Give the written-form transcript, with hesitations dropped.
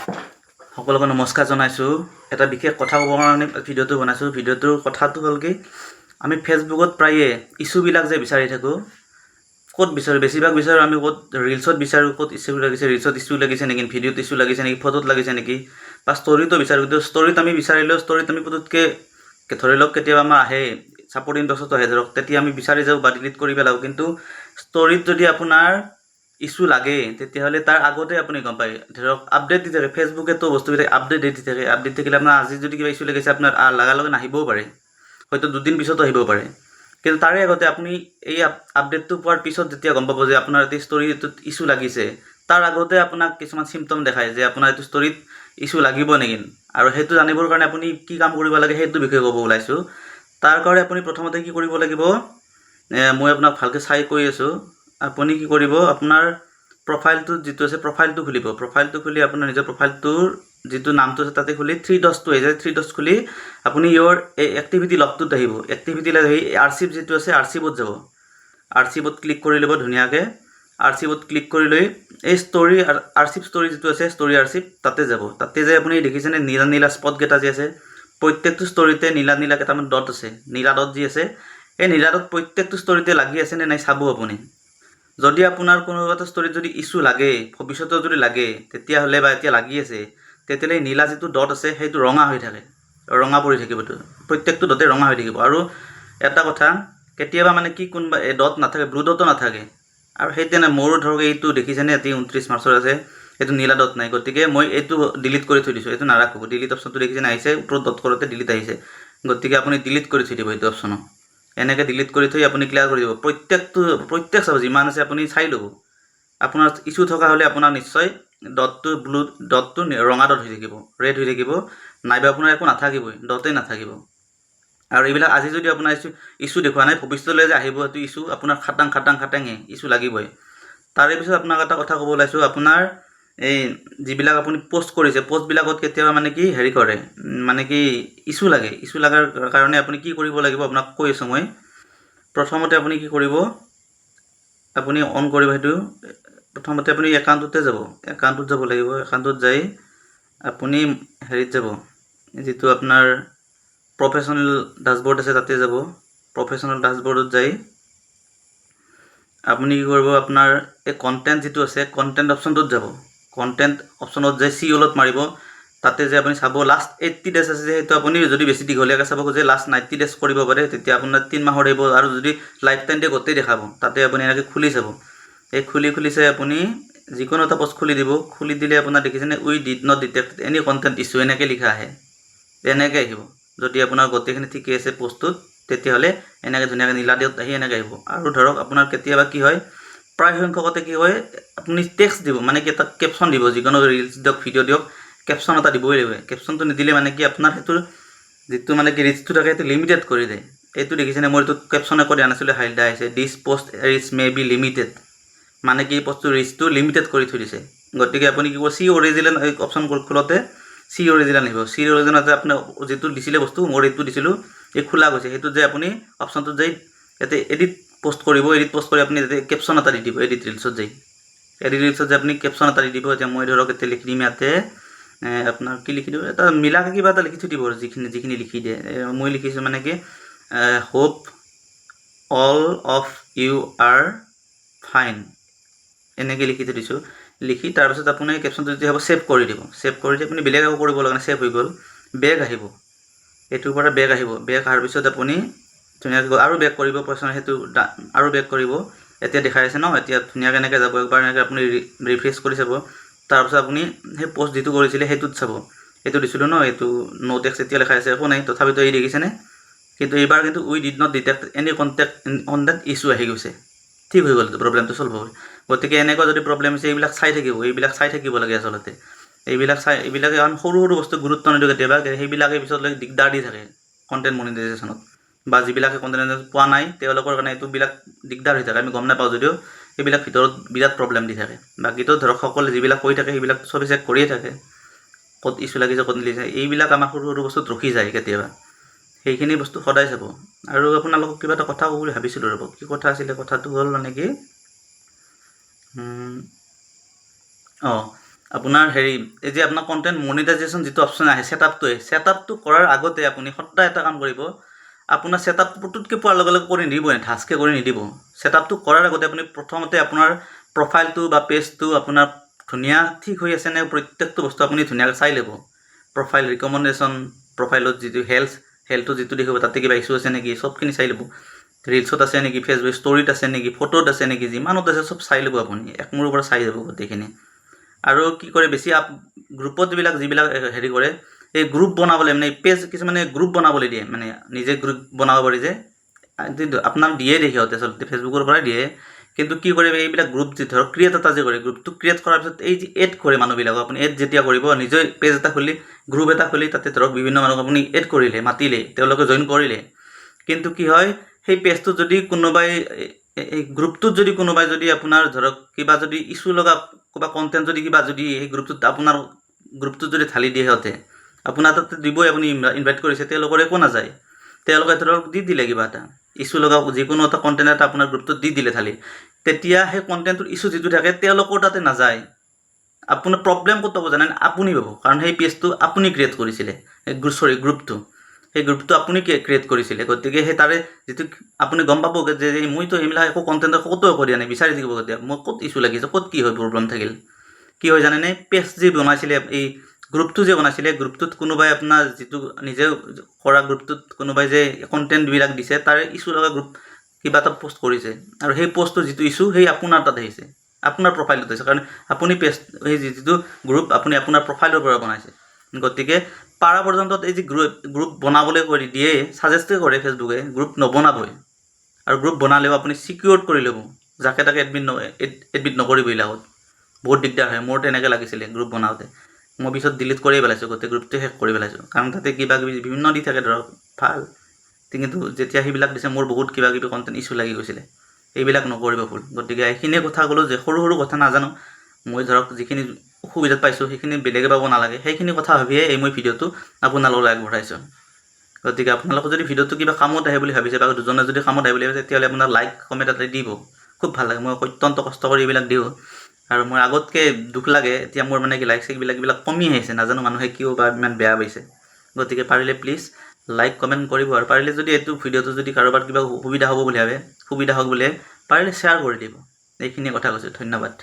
সকলোকে নমস্কাৰ জনাইছোঁ। এটা বিশেষ কথা ক'বৰ কাৰণে ভিডিঅ'টো বনাইছোঁ। ভিডিঅ'টোৰ কথাটো হ'ল কি, আমি ফেচবুকত প্ৰায়ে ইছ্যুবিলাক যে বিচাৰি থাকোঁ, ক'ত বিচাৰোঁ? বেছিভাগ বিচাৰোঁ আমি ক'ত? ৰিলছত বিচাৰোঁ। ক'ত ইছ্যু লাগিছে? ৰিলছত ইছ্যু লাগিছে নেকি? ভিডিঅ'ত ইছ্যু লাগিছে নেকি? ফটোত লাগিছে নেকি? বা ষ্টৰিটো বিচাৰোঁ। কিন্তু ষ্টৰিত আমি বিচাৰিলেও ষ্টৰিত আমি পুতুতকৈ ধৰি লওক কেতিয়াবা আমাৰ আহে ছাপৰ্ট ইনবক্সতো আহে ধৰক, তেতিয়া আমি বিচাৰি যাওঁ বা ডিলিট কৰি পেলাওঁ। কিন্তু ষ্টৰিত যদি আপোনাৰ ইছ্যু লাগে তেতিয়াহ'লে তাৰ আগতে আপুনি গম পায়। ধৰক আপডেট দি থাকে, ফেচবুকেতো বস্তুবিলাক আপডেট দি থাকে। আপডেট থাকিলে আপোনাৰ আজি যদি কিবা ইছ্যু লাগিছে আপোনাৰ লগে নাহিবও পাৰে, হয়তো দুদিন পিছতো আহিব পাৰে। কিন্তু তাৰে আগতে আপুনি এই আপডেটটো পোৱাৰ পিছত যেতিয়া গম পাব যে আপোনাৰ এই ষ্টৰিটোত ইছ্যু লাগিছে, তাৰ আগতে আপোনাক কিছুমান চিমটম দেখায় যে আপোনাৰ এইটো ষ্টৰিত ইছ্যু লাগিব নেকি। আৰু সেইটো জানিবৰ কাৰণে আপুনি কি কাম কৰিব লাগে সেইটো বিষয়ে ক'ব ওলাইছোঁ। তাৰ কাৰণে আপুনি প্ৰথমতে কি কৰিব লাগিব, মই আপোনাক ভালকৈ চাই কৈ আছোঁ। আপুনি কি কৰিব, আপোনাৰ প্ৰফাইলটোত যিটো আছে প্ৰফাইলটো খুলিব। প্ৰফাইলটো খুলি আপোনাৰ নিজৰ প্ৰফাইলটোৰ যিটো নামটো আছে তাতে খুলি থ্ৰী ডটছটো আহি যায়। থ্ৰী ডটছ খুলি আপুনি এই এক্টিভিটি লগটোত আহিব। এক্টিভিটি লগ আহি আৰ্চিভ যিটো আছে আৰ্চিভত যাব। আৰ্চিভত ক্লিক কৰি ল'ব ধুনীয়াকৈ। আৰ্চিভত ক্লিক কৰি লৈ এই ষ্টৰি আৰ্চিভ ষ্টৰি যিটো আছে ষ্টৰি আৰ্চিভ তাতে যাব। তাতে যে আপুনি দেখিছেনে নীলা নীলা স্পটকেইটা যে আছে, প্ৰত্যেকটো ষ্টৰিতে নীলা নীলা কেইটামান ডট আছে, নীলা ডট যি আছে এই নীলা ডট প্ৰত্যেকটো ষ্টৰিতে লাগি আছেনে নাই চাব আপুনি। যদি আপোনাৰ কোনোবা এটা ষ্টৰিত যদি ইছ্যু লাগে, ভৱিষ্যতেও যদি লাগে, তেতিয়াহ'লে বা এতিয়া লাগি আছে, তেতিয়াহ'লে নীলা যিটো ডট আছে সেইটো ৰঙা হৈ থাকে, ৰঙা পৰি থাকিব। প্ৰত্যেকটো ডটে ৰঙা হৈ থাকিব। আৰু এটা কথা, কেতিয়াবা মানে কি কোনোবা ডট নাথাকে, ব্লু ডটো নাথাকে। আৰু সেইতেনে মোৰো ধৰক এইটো দেখিছেনে এটি 29 মাৰ্চৰ আছে, এইটো নীলা ডট নাই। গতিকে মই এইটো ডিলিট কৰি থৈ দিছোঁ, এইটো নাৰাখোঁ। ডিলিট অপশ্যনটো দেখিছেনে আহিছে, ওপৰত ডট কৰোঁতে ডিলিট আহিছে। গতিকে আপুনি ডিলিট কৰি থৈ দিব এইটো অপশ্যনত। এনেকৈ ডিলিট কৰি থৈ আপুনি ক্লিয়াৰ কৰি দিব। প্ৰত্যেক চাব যিমান আছে আপুনি চাই ল'ব। আপোনাৰ ইছ্যু থকা হ'লে আপোনাৰ নিশ্চয় ডটটো ৰঙা ডট হৈ থাকিব, ৰেড হৈ থাকিব, নাইবা আপোনাৰ একো নাথাকিবই, ডটেই নাথাকিব। আৰু এইবিলাক আজি যদি আপোনাৰ ইছ্যু দেখুওৱা নাই, ভৱিষ্যতলৈ যে আহিব সেইটো ইছ্যু আপোনাৰ খাটাঙে ইছ্যু লাগিবই। তাৰে পিছত আপোনাক এটা কথা ক'ব ওলাইছোঁ, আপোনাৰ এই যিবিলাক আপুনি পষ্ট কৰিছে, পষ্টবিলাকত কেতিয়াবা মানে কি হেৰি কৰে, মানে কি ইছ্যু লাগে। ইছ্যু লগাৰ কাৰণে আপুনি কি কৰিব লাগিব আপোনাক কৈ আছোঁ মই। প্ৰথমতে আপুনি কি কৰিব, আপুনি অন কৰিব সেইটো। প্ৰথমতে আপুনি একাউণ্টতে যাব, একাউণ্টত যাব লাগিব। একাউণ্টত যাই আপুনি হেৰিত যাব, যিটো আপোনাৰ প্ৰফেশ্যনেল ডাছবৰ্ড আছে তাতে যাব। প্ৰফেশ্যনেল ডাছবৰ্ডত যাই আপুনি কি কৰিব, আপোনাৰ এই কণ্টেণ্ট যিটো আছে কণ্টেণ্ট অপশ্যনটোত যাব। কণ্টেণ্ট অপশ্যনত যাই চিঅলত মাৰিব। তাতে যে আপুনি চাব লাষ্ট 80 ডেজ আছে, সেইটো আপুনি যদি বেছি দীঘলীয়াকৈ চাব খোজে লাষ্ট 90 ডেজ কৰিব পাৰে, তেতিয়া আপোনাৰ 3 মাহৰ আহিব। আৰু যদি লাইফ টাইম দিয়ে গোটেই দেখাব। তাতে আপুনি এনেকৈ খুলি চাব। এই খুলি চাই আপুনি যিকোনো এটা পষ্ট খুলি দিব। খুলি দিলে আপোনাৰ দেখিছেনে we did not detect any content issue এনেকৈ লিখা আহে, এনেকৈ আহিব। যদি আপোনাৰ গোটেইখিনি ঠিকে আছে পষ্টটোত, তেতিয়াহ'লে এনেকৈ ধুনীয়াকৈ নীলা ডট আহি এনেকৈ আহিব। আৰু ধৰক আপোনাৰ কেতিয়াবা কি হয়, প্ৰায় সংখ্যকতে কি হয়, আপুনি টেক্সট দিব, মানে কি এটা কেপশ্যন দিব। যিকোনো ৰিলছ দিয়ক, ভিডিঅ' দিয়ক, কেপশ্যন এটা দিবই লাগিব। কেপশ্যনটো নিদিলে মানে কি আপোনাৰ সেইটোৰ যিটো মানে কি ৰিচটো থাকে সেইটো লিমিটেড কৰি দিয়ে। এইটো দেখিছেনে মই এইটো কেপশ্যন একো দিয়া নাছিলোঁ, হাইলাইট আহিছে this post reach may be limited, মানে কি পষ্টটোৰ ৰিচটো লিমিটেড কৰি থৈ দিছে। গতিকে আপুনি কি কৰিব, চি অৰিজিনেল এই অপশ্যন খোলোতে চি অৰিজিনেল আহিব। চি অৰিজিনেলতে আপোনাৰ যিটো দিছিলে বস্তু, মোৰ এইটো দিছিলোঁ, এই খোলা গৈছে। সেইটোত যে আপুনি অপশ্যনটোত যাই ইয়াতে এডিট পোষ্ট কৰিব। এডিট পোষ্ট কৰি আপুনি যাতে কেপশ্যন এটা দি দিব। এডিট ৰিলছত যাই এডিট ৰিলছত যে আপুনি কেপশ্যন এটা দি দিব। এতিয়া মই ধৰক এতিয়া লিখি দিম ইয়াতে, আপোনাৰ কি লিখি দিব, এটা মিলাকৈ কিবা এটা লিখি থৈ দিব। আৰু যিখিনি লিখি দিয়ে, মই লিখিছোঁ মানে কি hope all of you are fine, এনেকৈ লিখি থৈ দিছোঁ। লিখি তাৰপিছত আপুনি কেপশ্যনটো যদি হ'ব ছেভ কৰি দিব। ছেভ কৰি দি আপুনি বেলেগ একো কৰিব লগা নাই, ছেভ হৈ গ'ল। বেগ আহিব, এইটোৰ পৰা বেগ আহিব। বেগ অহাৰ পিছত আপুনি ধুনীয়াকৈ আৰু বেক কৰিব, পইচা সেইটো আৰু বেক কৰিব। এতিয়া দেখাই আছে ন, এতিয়া ধুনীয়াকৈ এনেকৈ যাব। একবাৰ এনেকৈ আপুনি ৰিফ্ৰেছ কৰি চাব। তাৰপিছত আপুনি সেই পষ্ট যিটো কৰিছিলে সেইটোত চাব। সেইটো দিছিলোঁ ন, এইটো ন' টেক্সট এতিয়া লেখাই আছে, একো নাই। তথাপিতো এই দেখিছেনে, কিন্তু এইবাৰ কিন্তু we did not detect any content issue আহি গৈছে। ঠিক হৈ গ'ল, প্ৰব্লেমটো চল্ভ হ'ল। গতিকে এনেকুৱা যদি প্ৰব্লেম হৈছে এইবিলাক চাই থাকিব লাগে আচলতে। এইবিলাকে আমি সৰু বস্তু গুৰুত্ব নিদিওঁ কেতিয়াবা, সেইবিলাকে পিছলৈ দিগদাৰ দি থাকে কণ্টেণ্ট মনিটাইজেশ্যনত। বা যিবিলাকে কণ্টেণ্ট পোৱা নাই তেওঁলোকৰ কাৰণে এইটোবিলাক দিগদাৰ হৈ থাকে, আমি গম নাপাওঁ যদিও সেইবিলাক ভিতৰত বিৰাট প্ৰব্লেম দি থাকে। বাকীতো ধৰক সকলোৱে যিবিলাক কৰি থাকে সেইবিলাক চবে চেক কৰিয়ে থাকে, ক'ত ইছ্যু লাগিছে ক'ত নিলিছে। এইবিলাক আমাৰ সৰু বস্তুত ৰখি যায় কেতিয়াবা, সেইখিনি বস্তু সদায় চাব। আৰু আপোনালোকক কিবা এটা কথা ক'ব বুলি ভাবিছিলোঁ, ৰ'ব কি কথা আছিলে। কথাটো হ'ল মানে কি, আপোনাৰ হেৰি এই যে আপোনাৰ কণ্টেণ্ট মনিটাইজেশ্যন যিটো অপশ্যন আহে ছেটআপটো কৰাৰ আগতে আপুনি সদায় এটা কাম কৰিব আপোনাৰ ছেটআপ পুটুতকৈ পোৱাৰ লগে লগে কৰি নিদিবই ধাচকৈ কৰি নিদিব ছেটআপটো কৰাৰ আগতে আপুনি প্ৰথমতে আপোনাৰ প্ৰফাইলটো বা পেজটো আপোনাৰ ধুনীয়া ঠিক হৈ আছে নে প্ৰত্যেকটো বস্তু আপুনি ধুনীয়াকৈ চাই ল'ব প্ৰফাইল ৰিকমেণ্ডেশ্যন প্ৰফাইলত যিটো হেল্থটো যিটো দেখিব তাতে কিবা ইছ্যু আছে নেকি চবখিনি চাই ল'ব ৰিলছত আছে নেকি ফেচবুক ষ্টৰিত আছে নেকি ফটোত আছে নেকি যিমানত আছে চব চাই ল'ব আপুনি একমূৰৰ পৰা চাই যাব গোটেইখিনি আৰু কি কৰে বেছি গ্ৰুপত যিবিলাক হেৰি কৰে এই গ্ৰুপ বনাবলৈ মানে পেজ কিছুমানে গ্ৰুপ বনাবলৈ দিয়ে মানে নিজে গ্ৰুপ বনাব পাৰি যে আপোনাক দিয়ে সিহঁতে আচলতে ফেচবুকৰ পৰাই দিয়ে কিন্তু কি কৰে এইবিলাক গ্ৰুপ যি ধৰক ক্ৰিয়েট এটা যে কৰে গ্ৰুপটো ক্ৰিয়েট কৰাৰ পিছত এই যে এড কৰে মানুহবিলাকক আপুনি এড যেতিয়া কৰিব নিজে পেজ এটা খুলি গ্ৰুপ এটা খুলি তাতে ধৰক বিভিন্ন মানুহক আপুনি এড কৰিলে মাতিলে তেওঁলোকে জইন কৰিলে কিন্তু কি হয় সেই পেজটোত যদি কোনোবাই এই গ্ৰুপটোত যদি কোনোবাই যদি আপোনাৰ ধৰক কিবা যদি ইছ্যু লগা কিবা কণ্টেণ্ট যদি সেই গ্ৰুপটোত আপোনাৰ গ্ৰুপটোত যদি ঢালি দিয়ে সিহঁতে আপোনাৰ তাতে দিবই আপুনি ইনভাইট কৰিছে তেওঁলোকৰ একো নাযায় তেওঁলোকে ধৰক দি দিলে কিবা এটা ইছ্যু লগা যিকোনো এটা কণ্টেণ্ট এটা আপোনাৰ গ্ৰুপটোত দি দিলে ঢালি তেতিয়া সেই কণ্টেণ্টটোৰ ইছ্যু যিটো থাকে তেওঁলোকৰ তাতে নাযায় আপোনাৰ প্ৰব্লেম ক'ত পাব জানে আপুনি পাব কাৰণ সেই পেজটো আপুনি ক্ৰিয়েট কৰিছিলে গ্ৰুপটো সেই গ্ৰুপটো আপুনি ক্ৰিয়েট কৰিছিলে গতিকে সেই তাৰে যিটো আপুনি গম পাব যে মইতো সেইবিলাক একো কণ্টেণ্ট ক'তো একো দিয়া নাই বিচাৰি থাকিব গতিকে মই ক'ত ইছ্যু লাগিছে ক'ত কি হয় প্ৰব্লেম থাকিল কি হয় জানেনে পেজ যে বনাইছিলে এই গ্ৰুপটো যে বনাইছিলে গ্ৰুপটোত কোনোবাই আপোনাৰ যিটো নিজে কৰা গ্ৰুপটোত কোনোবাই যে কণ্টেণ্টবিলাক দিছে তাৰে ইছ্যু লগা গ্ৰুপ কিবা এটা পষ্ট কৰিছে আৰু সেই পষ্টটোৰ যিটো ইছ্যু সেই আপোনাৰ তাত আহিছে আপোনাৰ প্ৰফাইলত আহিছে কাৰণ আপুনি পেজ সেই যিটো গ্ৰুপ আপুনি আপোনাৰ প্ৰফাইলৰ পৰা বনাইছে গতিকে পাৰা পৰ্যন্ত এই যে গ্ৰুপ বনাবলৈ কৰি দিয়ে ছাজেষ্টে কৰে ফেচবুকে গ্ৰুপ নবনাবই আৰু গ্ৰুপ বনালেও আপুনি ছিকিউৰ্ড কৰি ল'ব যাকে তাকে এডমিট নকৰিব এইবিলাকত বহুত দিগদাৰ হয় মোৰ তেনেকৈ লাগিছিলে গ্ৰুপ বনাওঁতে মই পিছত ডিলিট কৰিয়ে পেলাইছোঁ গোটেই গ্ৰুপটো শেষ কৰি পেলাইছোঁ কাৰণ তাতে কিবা কিবি বিভিন্ন দি থাকে ধৰক ভাল কিন্তু যেতিয়া সেইবিলাক দিছে মোৰ বহুত কিবা কিবি কণ্টেণ্ট ইছ্যু লাগি গৈছিলে এইবিলাক নকৰিব ভুল গতিকে এইখিনিয়ে কথা ক'লোঁ যে সৰু সৰু কথা নাজানো মই ধৰক যিখিনি অসুবিধাত পাইছোঁ সেইখিনি বেলেগে পাব নালাগে সেইখিনি কথা ভাবিয়ে এই মই ভিডিঅ'টো আপোনালোকলৈ আগবঢ়াইছোঁ গতিকে আপোনালোকে যদি ভিডিঅ'টো কিবা কামত আহে বুলি ভাবিছে বা দুজনে যদি কামত আহে বুলি ভাবিছে তেতিয়াহ'লে আপোনাৰ লাইক কমেণ্ট এটা দিব খুব ভাল লাগে মই অত্যন্ত কষ্ট কৰি এইবিলাক দিওঁ আৰু মই আগতকৈ দুখ লাগে এতিয়া মোৰ মানে কি লাইক চাইকবিলাক কমি আহিছে নাজানো মানুহে কিয় বা ইমান বেয়া পাইছে গতিকে পাৰিলে প্লিজ লাইক কমেণ্ট কৰিব আৰু পাৰিলে যদি এইটো ভিডিঅ'টো যদি কাৰোবাৰ কিবা সুবিধা হ'ব বুলি ভাবে সুবিধা হওক বুলি পাৰিলে শ্বেয়াৰ কৰি দিব এইখিনি কথা কৈছোঁ ধন্যবাদ